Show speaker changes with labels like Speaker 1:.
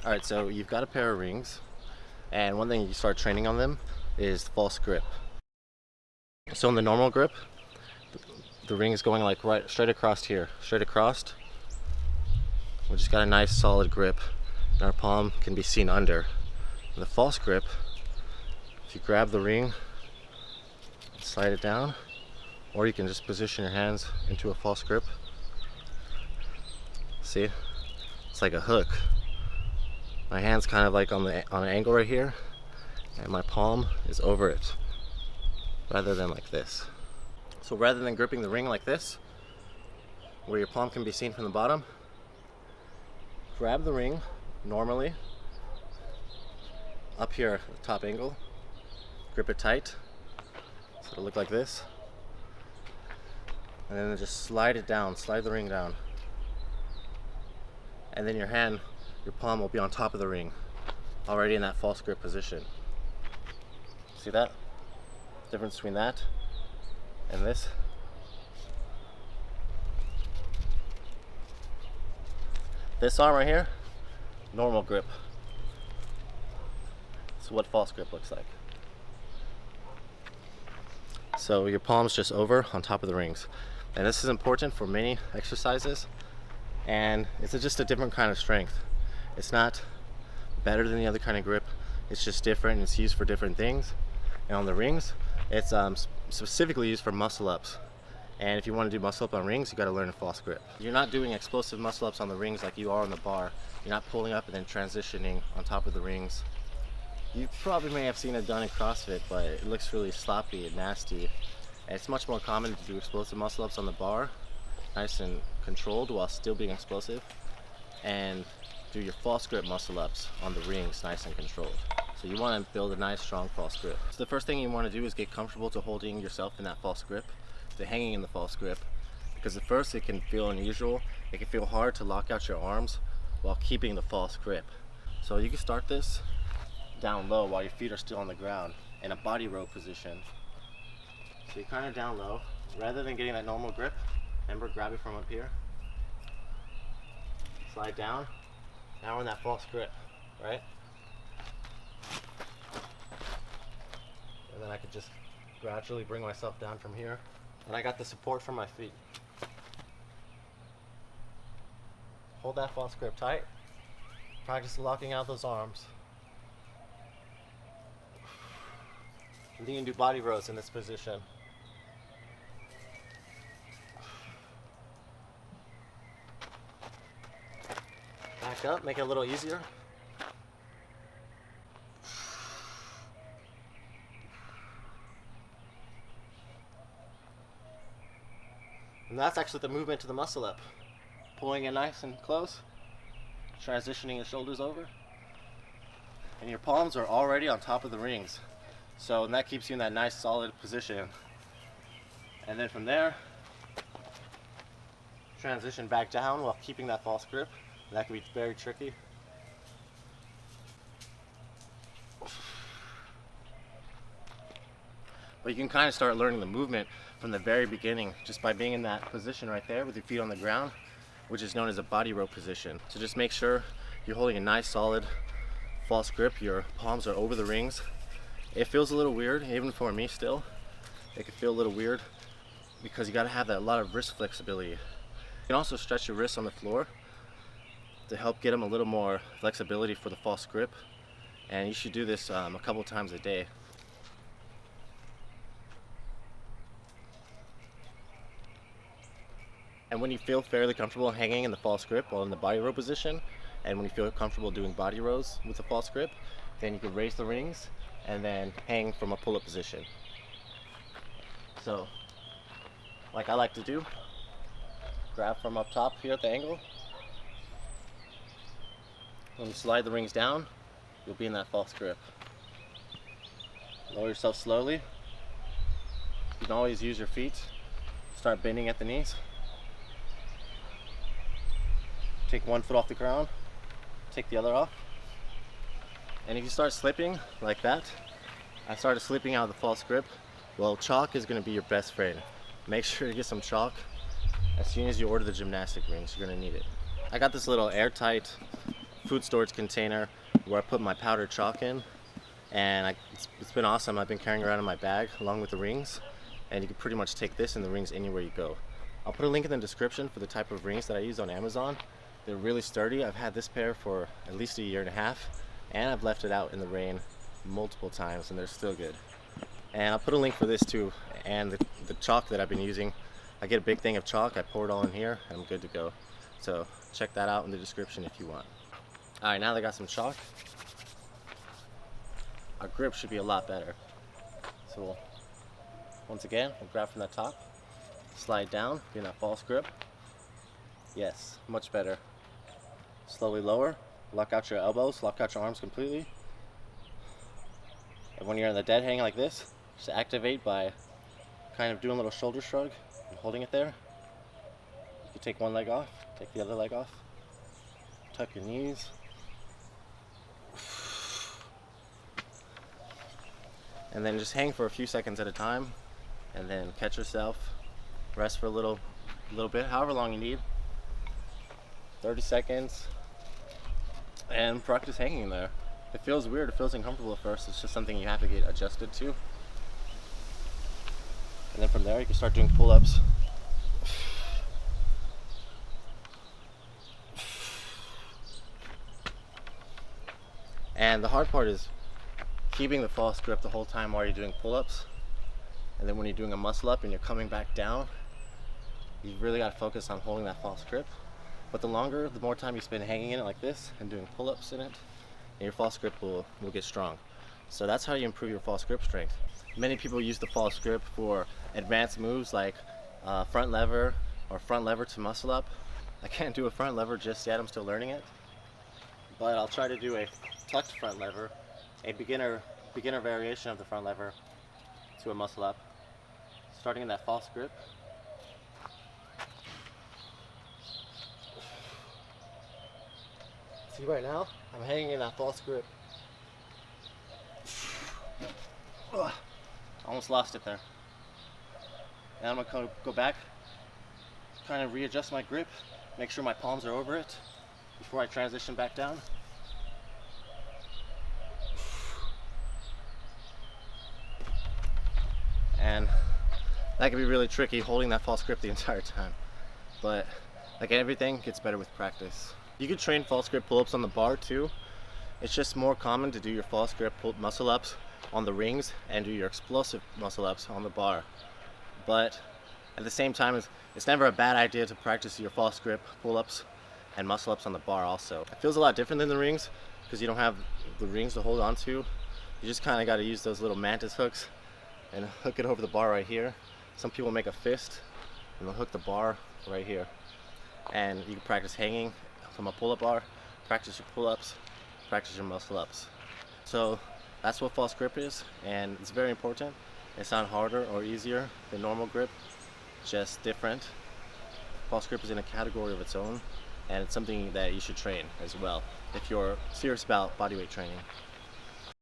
Speaker 1: Alright, so you've got a pair of rings, and one thing you start training on them is false grip. So in the normal grip, the ring is going like right straight across here, straight across. We just got a nice solid grip, and our palm can be seen under. In the false grip, if you grab the ring, slide it down, or you can just position your hands into a false grip. See, it's like a hook. My hand's kind of like on an angle right here, and my palm is over it, rather than like this. So rather than gripping the ring like this, where your palm can be seen from the bottom, grab the ring normally, up here at the top angle, grip it tight, so it'll look like this, and then just slide it down, slide the ring down, and then your palm will be on top of the ring, already in that false grip position. See that? Difference between that and this. This arm right here, normal grip. This is what false grip looks like. So your palm's just over on top of the rings. And this is important for many exercises, and it's just a different kind of strength. It's not better than the other kind of grip, it's just different, and it's used for different things. And on the rings, it's specifically used for muscle ups. And if you want to do muscle up on rings, you got to learn a false grip. You're not doing explosive muscle ups on the rings like you are on the bar. You're not pulling up and then transitioning on top of the rings. You probably may have seen it done in CrossFit, but it looks really sloppy and nasty. And it's much more common to do explosive muscle ups on the bar, nice and controlled while still being explosive, and do your false grip muscle ups on the rings, nice and controlled. So you want to build a nice strong false grip. So the first thing you want to do is get comfortable to holding yourself in that false grip, to hanging in the false grip, because at first it can feel unusual. It can feel hard to lock out your arms while keeping the false grip. So you can start this down low while your feet are still on the ground in a body row position. So you're kind of down low, rather than getting that normal grip. Remember, grab it from up here, slide down. Now we're in that false grip, right? And then I could just gradually bring myself down from here, and I got the support from my feet. Hold that false grip tight. Practice locking out those arms. And then you can do body rows in this position. Back up, make it a little easier. And that's actually the movement to the muscle up. Pulling it nice and close, transitioning your shoulders over, and your palms are already on top of the rings. So that keeps you in that nice solid position. And then from there, transition back down while keeping that false grip. That can be very tricky. But you can kind of start learning the movement from the very beginning just by being in that position right there with your feet on the ground, which is known as a body row position. So just make sure you're holding a nice solid false grip. Your palms are over the rings. It feels a little weird, even for me still. It can feel a little weird because you got to have that lot of wrist flexibility. You can also stretch your wrists on the floor to help get them a little more flexibility for the false grip. And you should do this a couple times a day. And when you feel fairly comfortable hanging in the false grip while in the body row position, and when you feel comfortable doing body rows with the false grip, then you can raise the rings and then hang from a pull-up position. So, like I like to do, grab from up top here at the angle. When you slide the rings down, you'll be in that false grip. Lower yourself slowly. You can always use your feet. Start bending at the knees. Take one foot off the ground, take the other off. And if you start slipping like that, I started slipping out of the false grip, well, chalk is going to be your best friend. Make sure to get some chalk as soon as you order the gymnastic rings. You're going to need it. I got this little airtight food storage container where I put my powdered chalk in, and it's been awesome. I've been carrying around in my bag along with the rings, and you can pretty much take this and the rings anywhere you go. I'll put a link in the description for the type of rings that I use on Amazon. They're really sturdy. I've had this pair for at least a year and a half, and I've left it out in the rain multiple times and they're still good. And I'll put a link for this too, and the chalk that I've been using. I get a big thing of chalk, I pour it all in here, and I'm good to go. So check that out in the description if you want. Alright, now that I got some chalk, our grip should be a lot better. So once again, we'll grab from the top, slide down, get that false grip. Yes, much better. Slowly lower, lock out your elbows, lock out your arms completely. And when you're in the dead hang like this, just activate by kind of doing a little shoulder shrug and holding it there. You can take one leg off, take the other leg off, tuck your knees. And then just hang for a few seconds at a time, and then catch yourself, rest for a little bit, however long you need, 30 seconds, and practice hanging there. It feels weird, it feels uncomfortable at first, it's just something you have to get adjusted to. And then from there you can start doing pull-ups. And the hard part is keeping the false grip the whole time while you're doing pull-ups. And then when you're doing a muscle up and you're coming back down, you really got to focus on holding that false grip. But the more time you spend hanging in it like this and doing pull-ups in it, and your false grip will get strong. So that's how you improve your false grip strength. Many people use the false grip for advanced moves like front lever or front lever to muscle up. I can't do a front lever just yet, I'm still learning it. But I'll try to do a tucked front lever, a beginner variation of the front lever to a muscle up, starting in that false grip. See, right now I'm hanging in that false grip. Ugh, almost lost it there. Now I'm gonna go back, kind of readjust my grip, make sure my palms are over it before I transition back down. And that can be really tricky, holding that false grip the entire time. But like everything, gets better with practice. You can train false grip pull-ups on the bar too. It's just more common to do your false grip muscle ups on the rings and do your explosive muscle ups on the bar. But at the same time, it's never a bad idea to practice your false grip pull-ups and muscle ups on the bar also. It feels a lot different than the rings because you don't have the rings to hold on to. You just kind of got to use those little mantis hooks and hook it over the bar right here. Some people make a fist and they'll hook the bar right here. And you can practice hanging from a pull-up bar, practice your pull-ups, practice your muscle ups. So that's what false grip is, and it's very important. It's not harder or easier than normal grip, just different. False grip is in a category of its own, and it's something that you should train as well if you're serious about bodyweight training.